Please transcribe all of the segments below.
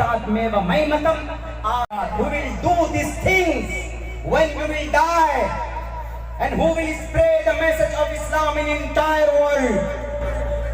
yuktatmeva maimatam. Who will do these things when you will die, and who will spread the message of Islam in entire world?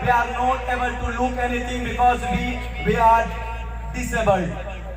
we are not able to look anything because we are disabled।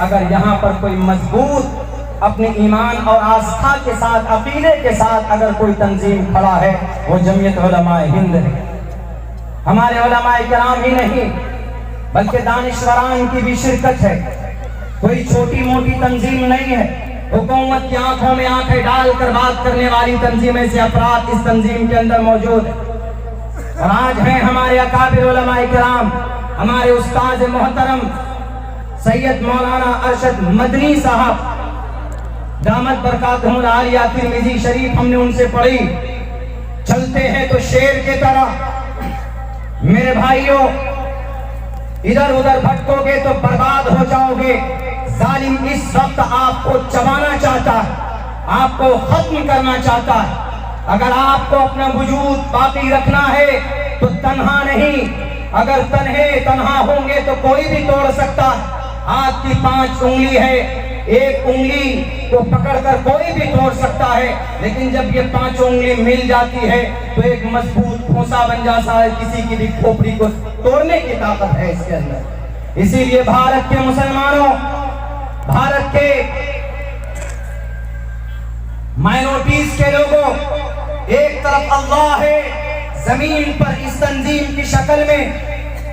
اگر یہاں پر کوئی مضبوط اپنے ایمان اور آستھا کے ساتھ، عقیدے کے ساتھ اگر کوئی تنظیم کھڑا ہے، وہ جمعیت علماء ہند ہے۔ ہمارے علماء کرام ہی نہیں بلکہ دانشوران کی بھی شرکت ہے، کوئی چھوٹی موٹی تنظیم نہیں ہے۔ حکومت کی آنکھوں میں آنکھیں ڈال کر بات کرنے والی تنظیمیں سے افراد اس تنظیم کے اندر موجود ہیں، اور آج ہیں ہمارے اکابر علماء کرام، ہمارے استاد محترم سید مولانا ارشد مدنی صاحب دامت برکاتہم العالیہ ترمذی شریف ہم نے ان سے پڑھی، چلتے ہیں تو شیر کی طرح۔ میرے بھائیوں، ادھر ادھر بھٹکو گے تو برباد ہو جاؤ گے۔ ظالم اس وقت آپ کو چبانا چاہتا ہے، آپ کو ختم کرنا چاہتا ہے۔ اگر آپ کو اپنا وجود باقی رکھنا ہے تو تنہا نہیں، اگر تنہا ہوں گے تو کوئی بھی توڑ سکتا ہے۔ ہاتھ کی 5 انگلی ہے، ایک انگلی کو پکڑ کر کوئی بھی توڑ سکتا ہے، لیکن جب یہ 5 انگلی مل جاتی ہے تو ایک مضبوط کھوسا بن جاتا ہے، کسی کی بھی کھوپڑی کو توڑنے کی طاقت ہے اس کے اندر۔ اسی لیے بھارت کے مسلمانوں، بھارت کے مائنورٹیز کے لوگوں، ایک طرف اللہ ہے زمین پر اس تنظیم کی شکل میں،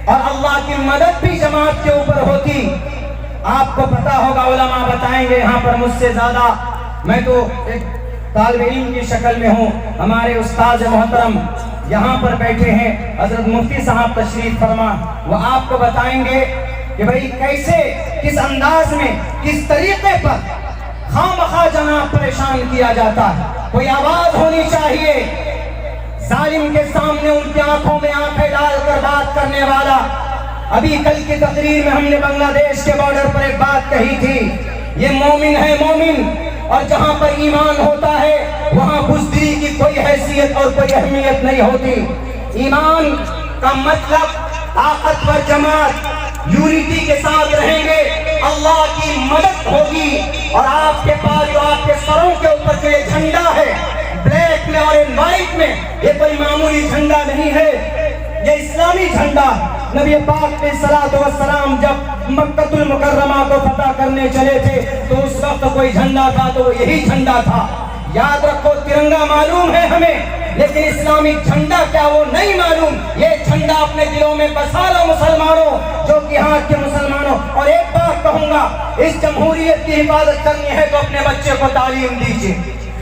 اور اللہ کی مدد بھی جماعت کے اوپر ہوتی۔ آپ کو پتا ہوگا، علماء بتائیں گے یہاں پر مجھ سے زیادہ، میں تو ایک طالب علم کی شکل میں ہوں۔ ہمارے استاد محترم یہاں پر بیٹھے ہیں، حضرت مفتی صاحب تشریف فرما، وہ آپ کو بتائیں گے کہ بھئی کیسے، کس انداز میں، کس طریقے پر خامخواہ جناب پریشان کیا جاتا ہے۔ کوئی آواز ہونی چاہیے ظالم کے سامنے، ان کی آنکھوں میں آنکھیں ڈال کر بات کرنے والا۔ ابھی کل کی تقریر میں ہم نے بنگلہ دیش کے بارڈر پر ایک بات کہی تھی، یہ مومن ہے مومن، اور جہاں پر ایمان ہوتا ہے وہاں بزدلی کی کوئی حیثیت اور کوئی اہمیت نہیں ہوتی۔ ایمان کا مطلب طاقتور جماعت، یونٹی کے ساتھ رہیں گے، اللہ کی مدد ہوگی، اور آپ کے پاس جو آپ کے سروں کے اوپر جو یہ جھنڈا ہے، بلیک میں اور وائٹ میں، یہ کوئی معمولی جھنڈا نہیں ہے، یہ اسلامی جھنڈا۔ نبی پاک علیہ الصلوۃ والسلام جب مکہ المکرمہ کو فتح کرنے چلے تھے تو اس وقت کوئی جھنڈا تھا تو وہ یہی جھنڈا تھا۔ یاد رکھو، ترنگا معلوم ہے ہمیں، لیکن اسلامی جھنڈا کیا وہ نہیں معلوم۔ یہ جھنڈا اپنے دلوں میں بسا لو مسلمانوں، جو کہ یہاں کے مسلمانوں۔ اور ایک بات کہوں گا، اس جمہوریت کی حفاظت کرنی ہے تو اپنے بچے کو تعلیم دیجیے،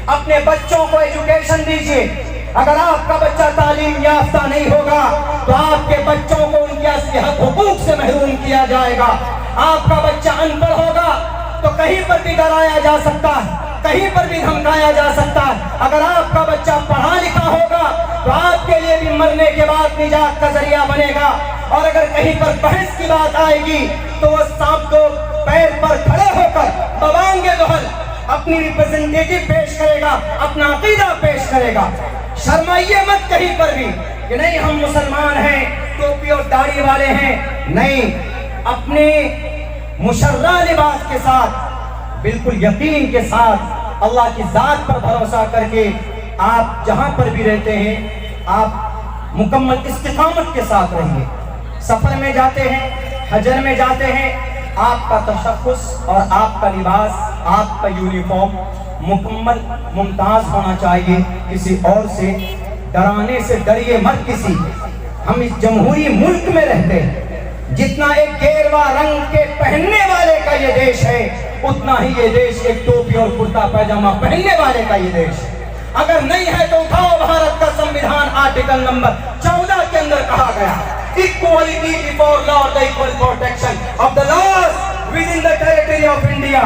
اپنے بچوں کو ایجوکیشن دیجیے۔ اگر آپ کا بچہ تعلیم یافتہ نہیں ہوگا تو آپ کے بچوں کو ان کے اصلی حقوق سے محروم کیا جائے گا۔ آپ کا بچہ ان پڑھ ہوگا تو کہیں پر بھی ڈرایا جا سکتا ہے، کہیں پر بھی دھمکایا جا سکتا ہے۔ اگر آپ کا بچہ پڑھا لکھا ہوگا تو آپ کے لیے بھی مرنے کے بعد نجات کا ذریعہ بنے گا، اور اگر کہیں پر بحث کی بات آئے گی تو وہ سانپ کو پیر پر کھڑے ہو کر بوانگے دہل اپنی ریپرزنٹیٹیو پیش کرے گا، اپنا عقیدہ پیش کرے گا۔ شرمائیے مت کہیں پر بھی کہ نہیں ہم مسلمان ہیں، ٹوپی اور داڑھی والے ہیں، نہیں، اپنے مشرع لباس کے ساتھ، بالکل یقین کے ساتھ، اللہ کی ذات پر بھروسہ کر کے آپ جہاں پر بھی رہتے ہیں آپ مکمل استقامت کے ساتھ رہیے۔ سفر میں جاتے ہیں، حجر میں جاتے ہیں، آپ کا تشخص اور آپ کا لباس، آپ کا یونیفارم مکمل ممتاز ہونا چاہیے، کسی اور سے ڈرانے سے ڈریے مت کسی۔ ہم اس جمہوری ملک میں رہتے ہیں، جتنا ایک گیروا رنگ کے پہننے والے کا یہ دیش ہے، اتنا ہی یہ دیش ایک ٹوپی اور کرتا پیجامہ پہننے والے کا یہ دیش ہے۔ اگر نہیں ہے تو اٹھاؤ بھارت کا سمویدھان، آرٹیکل نمبر 14 کے اندر کہا گیا equality before law, the equal protection of the laws within the territory of India۔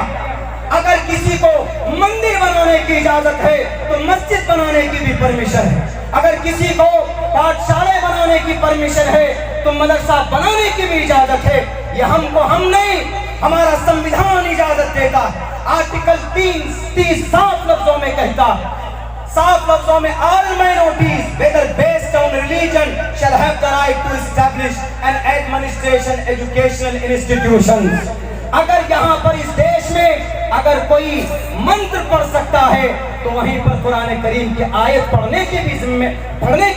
اگر کسی کو مندر بنانے کی اجازت ہے تو مسجد بنانے کی بھی پرمیشن ہے، اگر کسی کو پاٹھشالے بنانے کی پرمیشن ہے تو مدرسہ بنانے کی بھی اجازت ہے۔ یہ ہم نہیں، ہمارا سمویدھان اجازت دیتا ہے۔ آرٹیکل 30 صاف لفظوں میں کہتا، صاف لفظوں میں all minorities whether based on religion shall have the right to establish and administration educational institutions۔ اگر یہاں پر اس دیش میں اگر کوئی منتر پڑھ سکتا ہے تو وہیں پر قرآن کریم کی آیت پڑھنے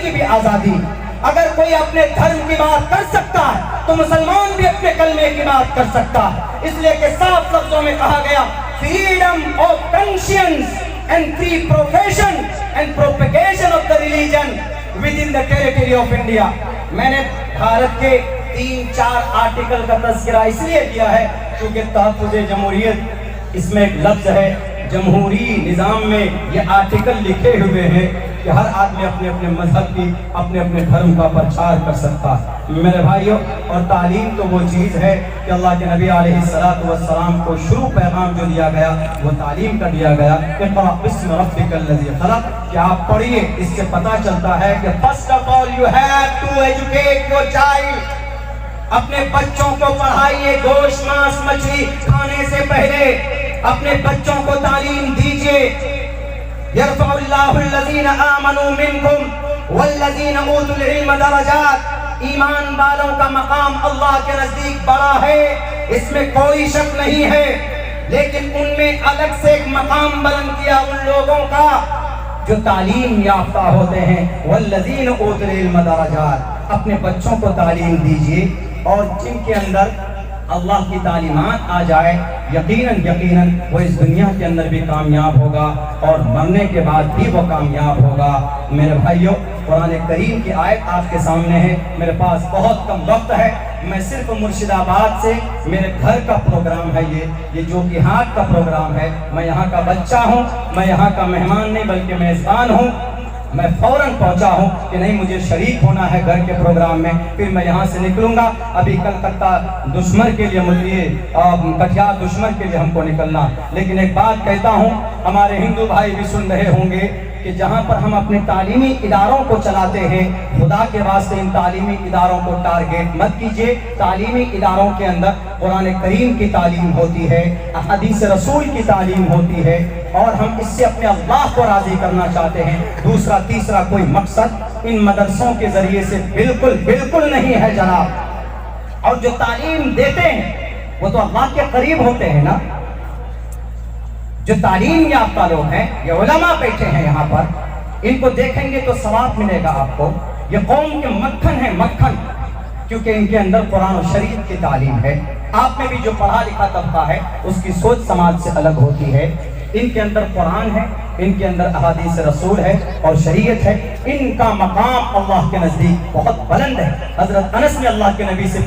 کی بھی آزادی۔ اگر کوئی اپنے دھرم کی بات کر سکتا ہے تو مسلمان بھی اپنے کلمے کی بات کر سکتا ہے، اس لیے کہ صاف لفظوں میں کہا گیا freedom of conscience and free profession and propagation of the religion within the territory of India۔ میں نے بھارت کے 3-4 آرٹیکل کا تذکرہ اس لیے کیا ہے کیونکہ تحفظ جمہوریت اس میں ایک لفظ ہے، جمہوری نظام میں یہ آرٹیکل لکھے ہوئے ہیں کہ ہر آدمی اپنے اپنے مذہب کی اپنے اپنے دھرم کا پرچار کر سکتا ہے۔ میرے بھائیوں، اور تعلیم تو وہ چیز ہے کہ اللہ کے نبی علیہ السلام کو شروع پیغام جو دیا گیا وہ تعلیم کا دیا گیا، اقرأ باسم ربک الذی خلق، کہ آپ پڑھیے۔ اس سے پتہ چلتا ہے کہ first of all you have to educate your child, اپنے بچوں کو پڑھائیے، گوشت ماس مچھلی کھانے سے پہلے اپنے بچوں کو تعلیم دیجیے۔ یرفع اللہ الذین آمنوا منکم والذین اوتوا العلم درجات، ایمان والوں کا مقام اللہ کے نزدیک بڑا ہے، اس میں کوئی شک نہیں ہے، لیکن ان میں الگ سے ایک مقام بلند کیا ان لوگوں کا جو تعلیم یافتہ ہوتے ہیں۔ والذین اوتوا العلم درجات، اپنے بچوں کو تعلیم دیجیے، اور جن کے اندر اللہ کی تعلیمات آ جائے یقیناً وہ اس دنیا کے اندر بھی کامیاب ہوگا اور مرنے کے بعد بھی وہ کامیاب ہوگا۔ میرے بھائیوں، قرآن کریم کی آیت آپ کے سامنے ہے، میرے پاس بہت کم وقت ہے، میں صرف مرشد آباد سے، میرے گھر کا پروگرام ہے یہ جو کہ ہاتھ کا پروگرام ہے، میں یہاں کا بچہ ہوں، میں یہاں کا مہمان نہیں بلکہ میزبان ہوں، میں فوراً پہنچا ہوں کہ نہیں مجھے شریک ہونا ہے گھر کے پروگرام میں، پھر میں یہاں سے نکلوں گا۔ ابھی کلکتہ دشمن کے لیے مجھے کٹیہار دشمن کے لیے ہم کو نکلنا، لیکن ایک بات کہتا ہوں، ہمارے ہندو بھائی بھی سن رہے ہوں گے کہ جہاں پر ہم اپنے تعلیمی اداروں کو چلاتے ہیں، خدا کے واسطے ان تعلیمی اداروں کو ٹارگیٹ مت کیجیے۔ تعلیمی اداروں کے اندر قرآن کریم کی تعلیم ہوتی ہے، احادیث رسول کی تعلیم ہوتی ہے، اور ہم اس سے اپنے اللہ کو راضی کرنا چاہتے ہیں۔ دوسرا تیسرا کوئی مقصد ان مدرسوں کے ذریعے سے بالکل نہیں ہے جناب۔ اور جو تعلیم دیتے ہیں وہ تو اللہ کے قریب ہوتے ہیں نا، جو تعلیم یافتہ لوگ ہیں، یہ علماء بیٹھے ہیں یہاں پر، ان کو دیکھیں گے تو ثواب ملے گا آپ کو۔ یہ قوم کے مکھن ہیں، مکھن، کیونکہ ان کے اندر قرآن و شریعت کی تعلیم ہے۔ آپ میں بھی جو پڑھا لکھا طبقہ ہے اس کی سوچ سماج سے الگ ہوتی ہے، ان کے اندر قرآن ہے، ان کے اندر احادیث رسول ہے اور شریعت ہے، ان کا مقام اللہ کے نزدیک بہت بلند ہے۔ حضرت انس نے اللہ کے نبی سے